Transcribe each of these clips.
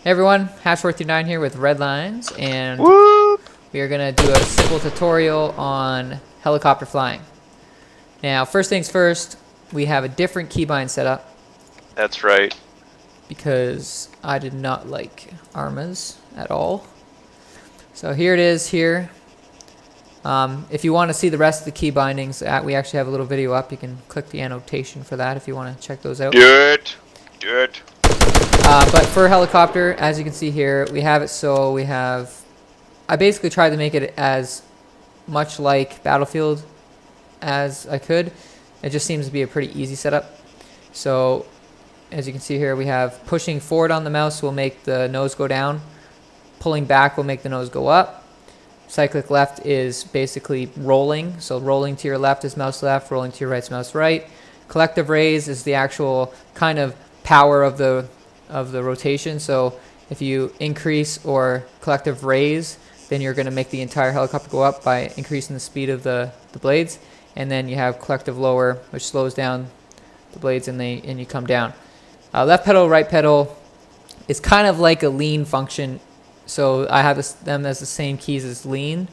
Hey everyone, Hash439 here with Red Lines, and Whoop! we are going to do a simple tutorial on helicopter flying. Now, first things first, we have a different keybind setup That's right. because I did not like ARMAs at all. So here it is here. If you want to see the rest of the key bindings, we actually have a little video up. You can click the annotation for that if you want to check those out. Do it. But for helicopter, as you can see here, we have it so I basically tried to make it as much like Battlefield as I could. It just seems to be a pretty easy setup. So as you can see here, we have pushing forward on the mouse will make the nose go down. Pulling back will make the nose go up. Cyclic left is basically rolling. So rolling to your left is mouse left, rolling to your right is mouse right. Collective raise is the actual kind of power of the rotation. So if you increase or collective raise, then you're going to make the entire helicopter go up by increasing the speed of the blades. And then you have collective lower, which slows down the blades and you come down. Left pedal, right pedal is kind of like a lean function. So I have them as the same keys as lean.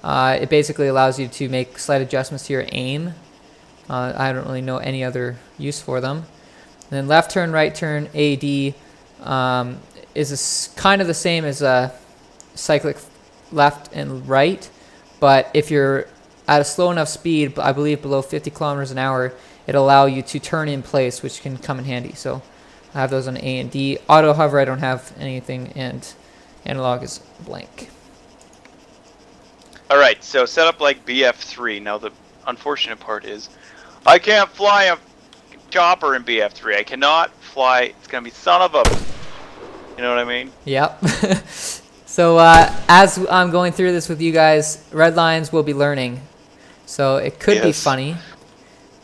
It basically allows you to make slight adjustments to your aim. I don't really know any other use for them. And then left turn, right turn, AD is kind of the same as a cyclic left and right. But if you're at a slow enough speed, I believe below 50 kilometers an hour, it'll allow you to turn in place, which can come in handy. So I have those on A and D. Auto hover, I don't have anything, and analog is blank. Alright, so set up like BF3. Now the unfortunate part is I can't fly a chopper in BF3. I cannot fly. It's gonna be son of a... You know what I mean? Yep. So as I'm going through this with you guys, Red Lines will be learning. So it could be funny.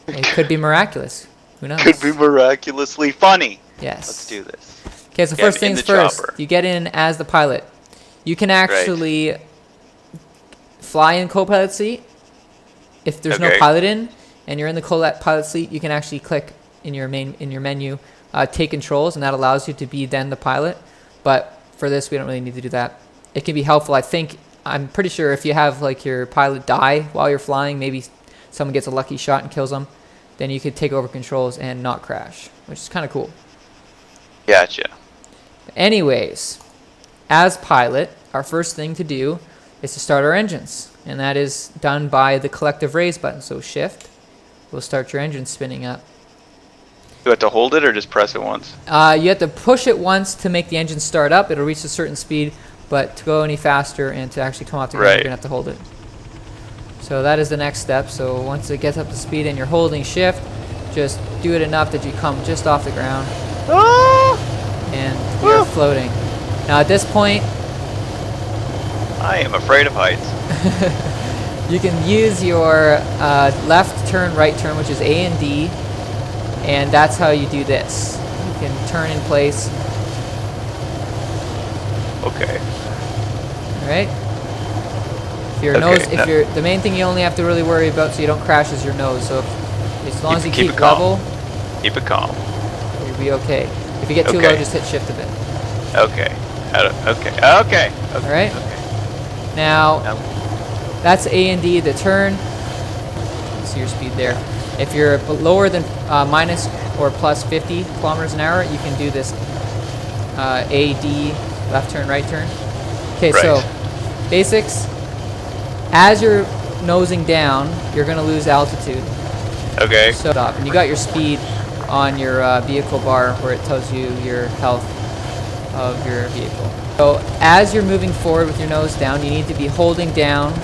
It could be miraculous. Who knows? Could be miraculously funny. Yes. Let's do this. Okay, so first things first. Chopper. You get in as the pilot. You can actually fly in co-pilot seat. If there's no pilot in and you're in the co-pilot seat, you can actually click in your menu, take controls, and that allows you to be then the pilot. But for this, we don't really need to do that. It can be helpful. I'm pretty sure if you have like your pilot die while you're flying, maybe someone gets a lucky shot and kills them, then you could take over controls and not crash, which is kind of cool. Gotcha. Anyways, as pilot, our first thing to do is to start our engines, and that is done by the collective raise button. So shift will start your engine spinning up. You have to hold it or just press it once? You have to push it once to make the engine start up. It'll reach a certain speed, but to go any faster and to actually come off the ground, you're going to have to hold it. So that is the next step. So once it gets up to speed and you're holding shift, just do it enough that you come just off the ground. And you're floating. Now at this point, I am afraid of heights. you can use your left turn, right turn, which is A and D. And that's how you do this. You can turn in place. Okay. All right. The main thing you only have to really worry about so you don't crash is your nose. So as long as you keep level, keep it calm. You'll be okay. If you get too low, just hit shift a bit. Okay. Okay. All right. Okay. Now that's A and D, the turn. See your speed there. If you're lower than minus or plus 50 kilometers an hour, you can do this AD, left turn, right turn. Okay, so basics. As you're nosing down, you're going to lose altitude. Okay. So stop. And you got your speed on your vehicle bar where it tells you your health of your vehicle. So as you're moving forward with your nose down, you need to be holding down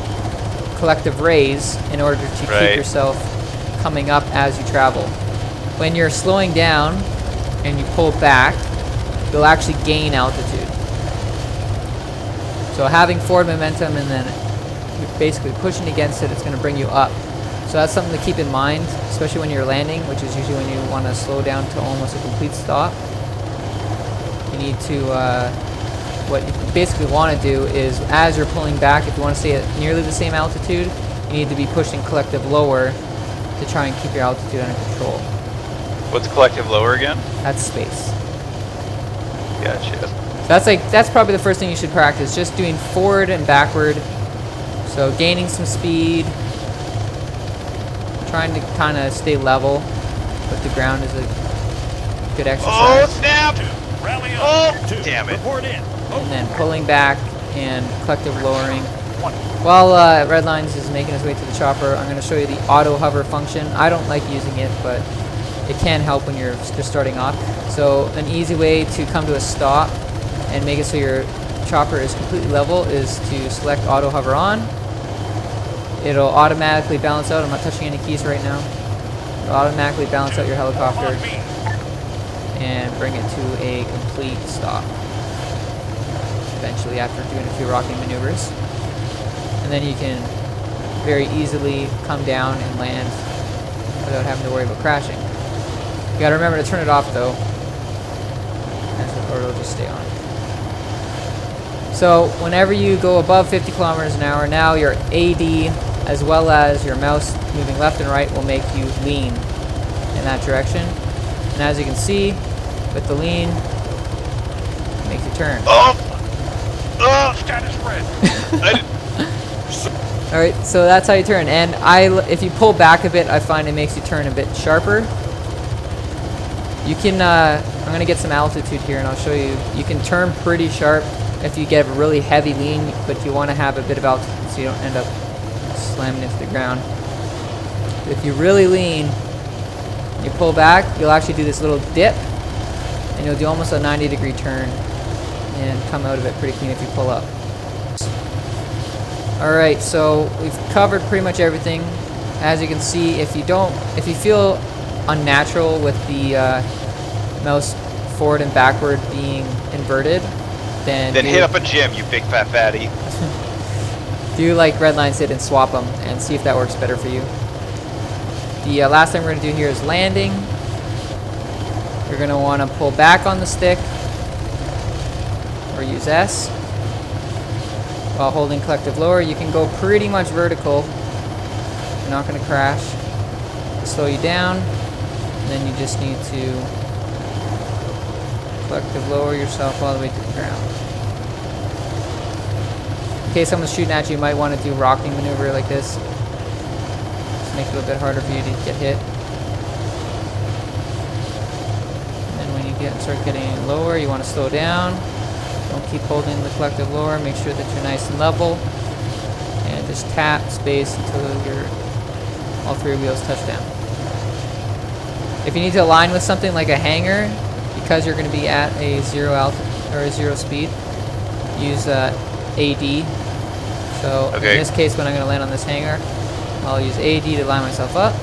collective raise in order to keep yourself coming up as you travel. When you're slowing down and you pull back, you'll actually gain altitude. So having forward momentum and then you're basically pushing against it, it's going to bring you up. So that's something to keep in mind, especially when you're landing, which is usually when you want to slow down to almost a complete stop. You need to, what you basically want to do is as you're pulling back, if you want to stay at nearly the same altitude, you need to be pushing collective lower to try and keep your altitude under control. What's collective lower again? That's space. Gotcha. So that's probably the first thing you should practice, just doing forward and backward. So gaining some speed, trying to kind of stay level with the ground is a good exercise. Oh snap! Oh damn it! And then pulling back and collective lowering. While Redlines is making his way to the chopper, I'm going to show you the auto hover function. I don't like using it, but it can help when you're just starting off. So an easy way to come to a stop and make it so your chopper is completely level is to select auto hover on. It'll automatically balance out. I'm not touching any keys right now. It'll automatically balance out your helicopter and bring it to a complete stop eventually after doing a few rocking maneuvers. And then you can very easily come down and land without having to worry about crashing. You gotta remember to turn it off though, or it'll just stay on. So whenever you go above 50 kilometers an hour, now your AD as well as your mouse moving left and right will make you lean in that direction. And as you can see, with the lean, it makes you turn. Oh! Oh! Status red. Alright, so that's how you turn. And if you pull back a bit, I find it makes you turn a bit sharper. You can, I'm going to get some altitude here and I'll show you. You can turn pretty sharp if you get a really heavy lean, but you want to have a bit of altitude so you don't end up slamming into the ground. If you really lean, you pull back, you'll actually do this little dip, and you'll do almost a 90-degree turn and come out of it pretty clean if you pull up. Alright, so we've covered pretty much everything. As you can see, if you feel unnatural with the mouse forward and backward being inverted, then hit up a gym, you big fat fatty. Do like Redlines did and swap them and see if that works better for you. The last thing we're going to do here is landing. You're going to want to pull back on the stick or use S while holding collective lower. You can go pretty much vertical. You're not going to crash. It'll slow you down. And then you just need to collective lower yourself all the way to the ground. In case someone's shooting at you, you might want to do rocking maneuver like this. Just make it a little bit harder for you to get hit. And then when you start getting lower, you want to slow down. Don't keep holding the collective lower. Make sure that you're nice and level. And just tap space until all three wheels touch down. If you need to align with something like a hangar, because you're going to be at a zero speed, use AD. So in this case, when I'm going to land on this hangar, I'll use AD to line myself up.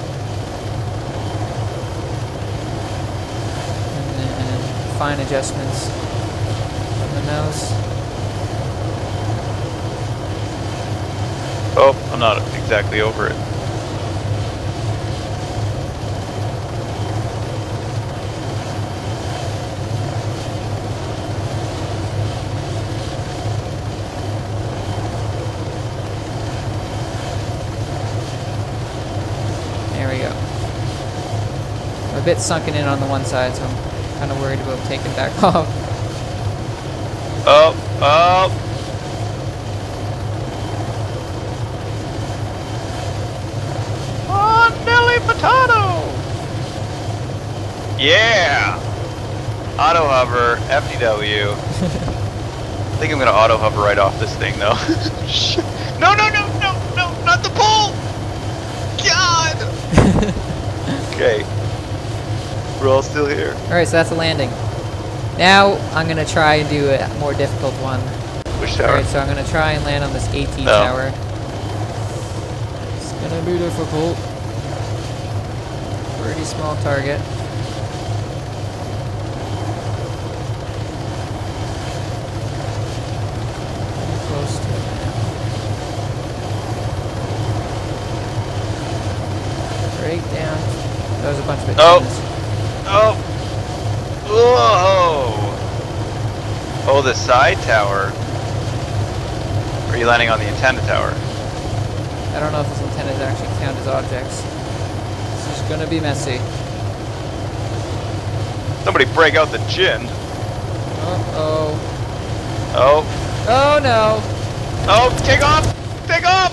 And then fine adjustments from the mouse. Oh, I'm not exactly over it. A bit sunken in on the one side, so I'm kind of worried about taking back off. Oh, oh. Oh, Nelly Potato! Yeah! Auto hover, FDW. I think I'm gonna auto hover right off this thing though. No, no, no, no, no, not the pole! God! Okay. We're all still here. Alright, so that's a landing. Now I'm going to try and do a more difficult one. Which tower? Alright, so I'm going to try and land on this AT tower. It's going to be difficult. Pretty small target. Pretty close to it now. Break down. That was a bunch of it. Oh! Whoa! Oh, the side tower. Or are you landing on the antenna tower? I don't know if these antennas actually count as objects. This is gonna be messy. Somebody break out the gin. Uh-oh. Oh. Oh no! Oh, take off! Take off!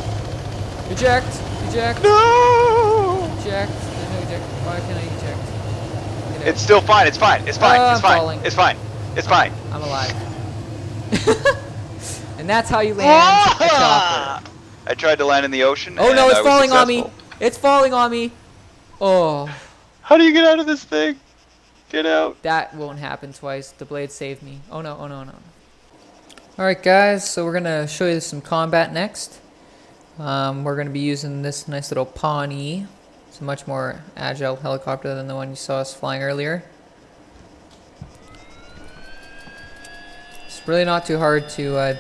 Eject! Eject! No! Eject! There's no eject. Why can't I eject? Get out. It's still fine. It's fine. It's fine. Oh, It's I'm fine. falling. It's fine. It's fine. I'm alive. And that's how you land a chopper. I tried to land in the ocean. Oh and no, it's I was falling on me! successful. It's falling on me! Oh, How do you get out of this thing? Get out. that won't happen twice. The blade saved me. Oh no, oh no, no. Alright guys, so we're gonna show you some combat next. We're gonna be using this nice little Pawnee. It's a much more agile helicopter than the one you saw us flying earlier. It's really not too hard to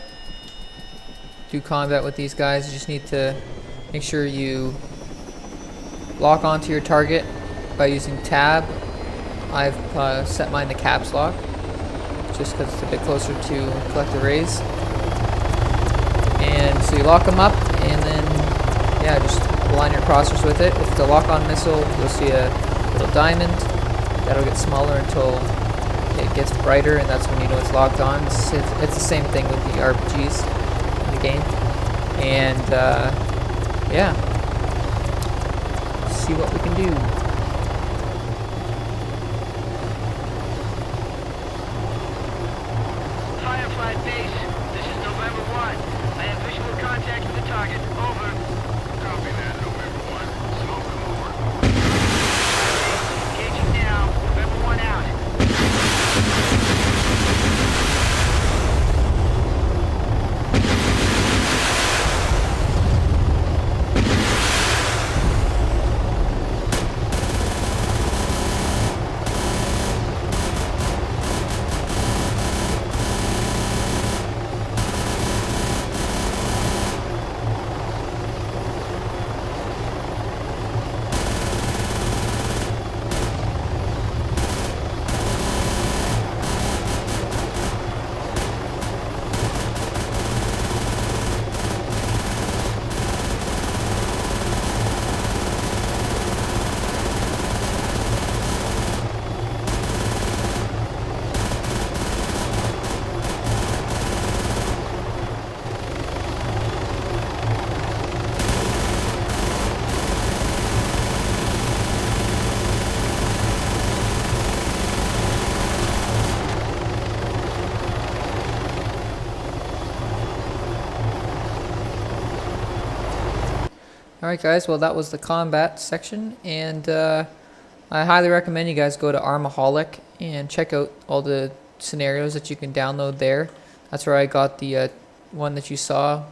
do combat with these guys. You just need to make sure you lock onto your target by using tab. I've set mine to caps lock just because it's a bit closer to collective rays. And so you lock them up and then yeah, just align your crossers with it. If it's a lock-on missile, you'll see a little diamond. That'll get smaller until it gets brighter, and that's when you know it's locked on. It's the same thing with the RPGs in the game. And yeah, see what we can do. Firefly base, this is November 1. I have visual contact with the target. Over. Copy that, November 1. Smoke them over. Engaging now. November 1 out. Alright guys, well that was the combat section, and I highly recommend you guys go to ARMAholic and check out all the scenarios that you can download there. That's where I got the one that you saw.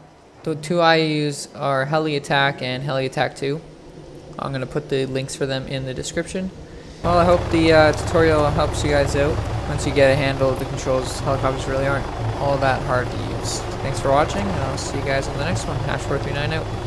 The two I use are Heli Attack and Heli Attack 2. I'm going to put the links for them in the description. Well, I hope the tutorial helps you guys out. Once you get a handle of the controls, helicopters really aren't all that hard to use. Thanks for watching, and I'll see you guys in the next one. Hash439 out.